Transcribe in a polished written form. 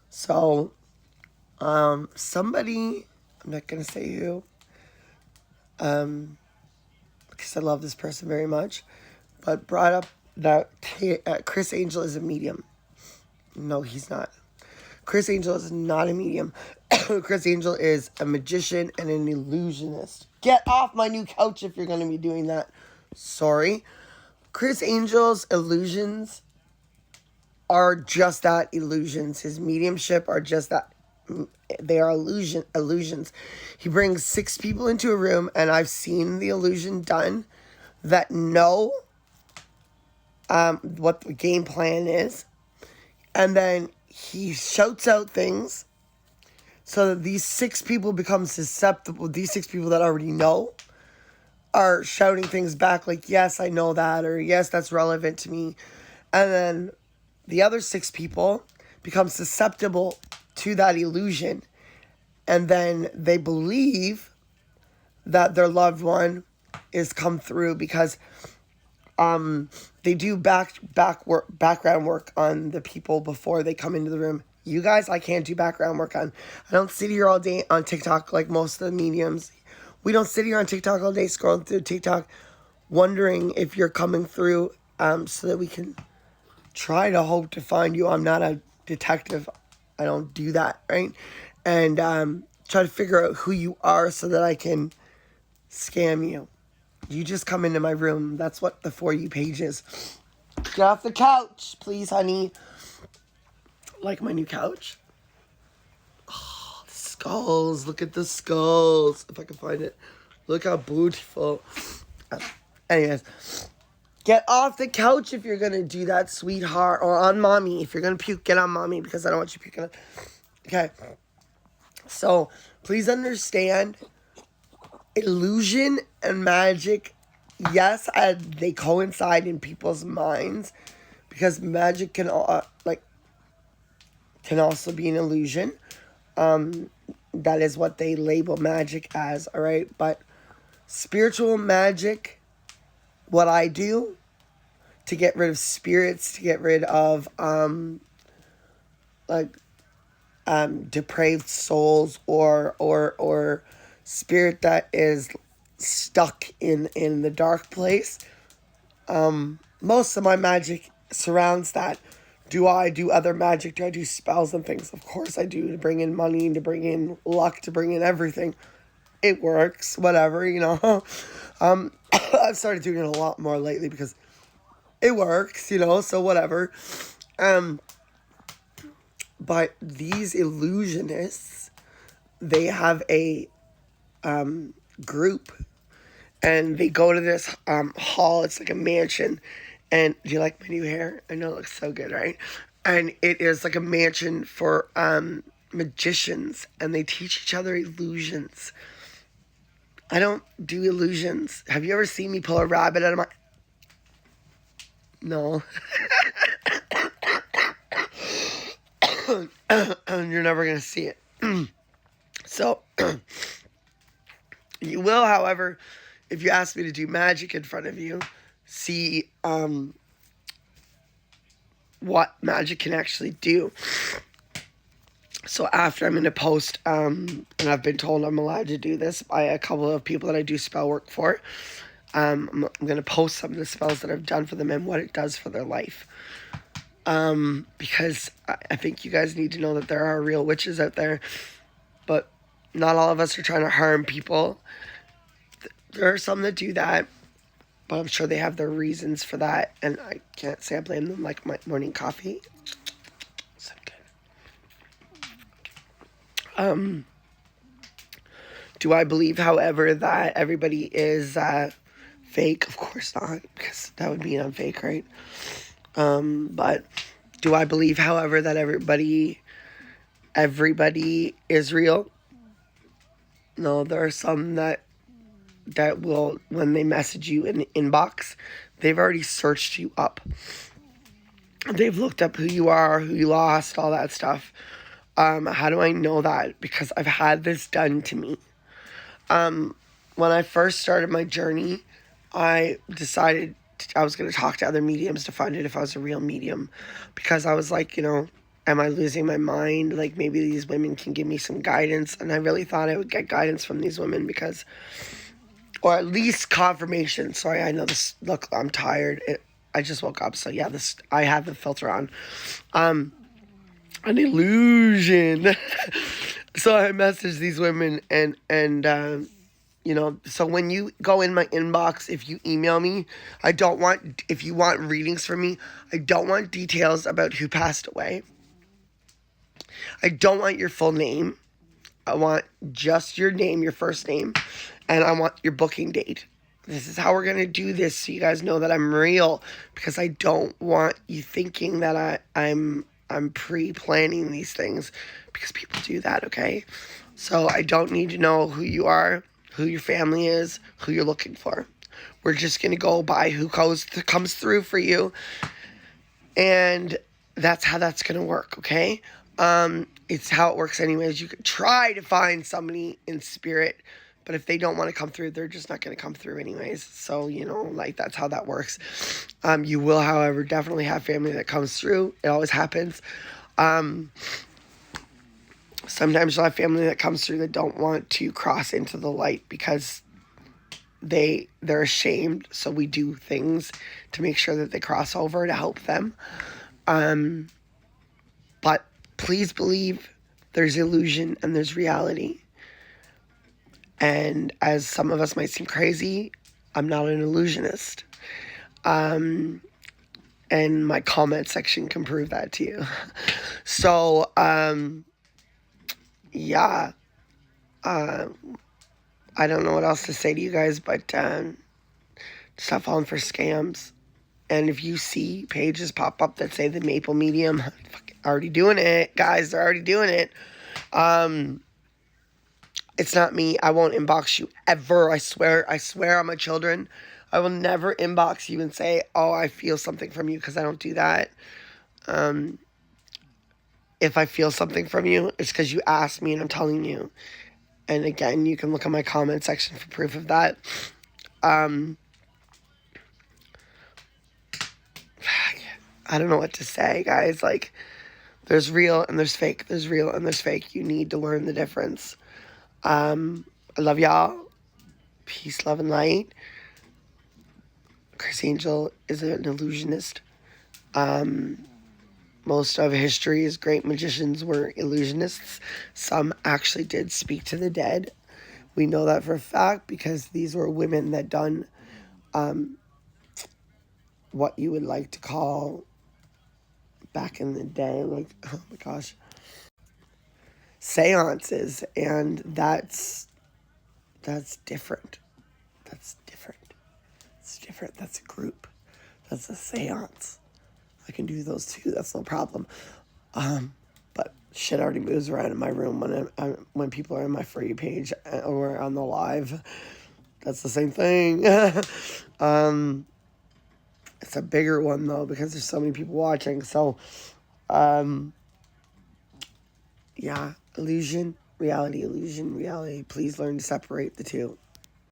So, somebody, I'm not going to say who, because I love this person very much, but brought up that Chris Angel is a medium. No, he's not. Chris Angel is not a medium. Chris Angel is a magician and an illusionist. Get off my new couch if you're going to be doing that. Sorry. Chris Angel's illusions are just that, illusions. His mediumship are just that. They are illusions. He brings 6 people into a room, and I've seen the illusion done, that know what the game plan is. And then he shouts out things so that these 6 people become susceptible. These 6 people that already know are shouting things back like, yes, I know that, or yes, that's relevant to me. And then the other 6 people become susceptible to that illusion. And then they believe that their loved one is come through because they do background work on the people before they come into the room. You guys, I can't do background work on. I don't sit here all day on TikTok like most of the mediums. We don't sit here on TikTok all day scrolling through TikTok wondering if you're coming through so that we can try to hope to find you. I'm not a detective. I don't do that, right? And try to figure out who you are so that I can scam you. You just come into my room. That's what the For You page is. Get off the couch, please, honey. Like my new couch? Oh, the skulls. Look at the skulls. If I can find it. Look how beautiful. Anyways. Get off the couch if you're going to do that, sweetheart. Or on mommy. If you're going to puke, get on mommy because I don't want you puking on. Okay. So, please understand, illusion and magic, yes, they coincide in people's minds because magic can also be an illusion. That is what they label magic as, all right? But spiritual magic, what I do to get rid of spirits, to get rid of depraved souls or spirit that is stuck in the dark place. Most of my magic surrounds that. Do I do other magic? Do I do spells and things? Of course I do, to bring in money, to bring in luck, to bring in everything. It works, whatever, you know. I've started doing it a lot more lately because it works, you know, so whatever. But these illusionists, they have a group, and they go to this hall. It's like a mansion. And do you like my new hair? I know it looks so good, right? And it is like a mansion for magicians, and they teach each other illusions. I don't do illusions. Have you ever seen me pull a rabbit out of my... No. You're never going to see it. So, you will, however, if you ask me to do magic in front of you, see what magic can actually do. So after, I'm going to post, and I've been told I'm allowed to do this by a couple of people that I do spell work for. I'm going to post some of the spells that I've done for them and what it does for their life. Because I think you guys need to know that there are real witches out there, but not all of us are trying to harm people. There are some that do that, but I'm sure they have their reasons for that, and I can't say I blame them. Like my morning coffee. So good. Do I believe, however, that everybody is fake? Of course not, because that would mean I'm fake, right? But do I believe, however, that everybody is real? No, there are some that will, when they message you in the inbox, they've already searched you up. They've looked up who you are, who you lost, all that stuff. How do I know that? Because I've had this done to me. When I first started my journey, I decided I was going to talk to other mediums to find out if I was a real medium. Because I was like, you know, am I losing my mind? Like, maybe these women can give me some guidance. And I really thought I would get guidance from these women because, or at least confirmation. Sorry, I know this. Look, I'm tired. I just woke up. So yeah, I have the filter on. An illusion. So I messaged these women and you know, so when you go in my inbox, if you email me, if you want readings from me, I don't want details about who passed away. I don't want your full name. I want just your name, your first name, and I want your booking date. This is how we're going to do this so you guys know that I'm real, because I don't want you thinking that I'm pre-planning these things, because people do that, okay? So I don't need to know who you are, who your family is, who you're looking for. We're just going to go by who comes through for you, and that's how that's going to work, okay? It's how it works anyways. You could try to find somebody in spirit, but if they don't want to come through, they're just not going to come through anyways. So, you know, like, that's how that works. You will, however, definitely have family that comes through. It always happens. Sometimes you'll have family that comes through that don't want to cross into the light because they're ashamed. So we do things to make sure that they cross over to help them. But please believe there's illusion and there's reality. And as some of us might seem crazy, I'm not an illusionist. And my comment section can prove that to you. So, yeah. I don't know what else to say to you guys, but stop falling for scams. And if you see pages pop up that say the Maple Medium, already doing it, guys, they're already doing it. It's not me. I won't inbox you ever. I swear on my children. I will never inbox you and say, oh, I feel something from you, because I don't do that. If I feel something from you, it's because you asked me and I'm telling you. And again, you can look at my comment section for proof of that. I don't know what to say, guys. Like, there's real and there's fake. There's real and there's fake. You need to learn the difference. I love y'all. Peace, love, and light. Criss Angel is an illusionist. Most of history's great magicians were illusionists. Some actually did speak to the dead. We know that for a fact because these were women that done what you would like to call, back in the day, like, oh my gosh, seances. And that's different. That's different. It's different. That's a group. That's a seance. I can do those too. That's no problem. But shit already moves around in my room when people are on my free page or on the live. That's the same thing. It's a bigger one though because there's so many people watching. So, yeah, illusion, reality. Please learn to separate the two.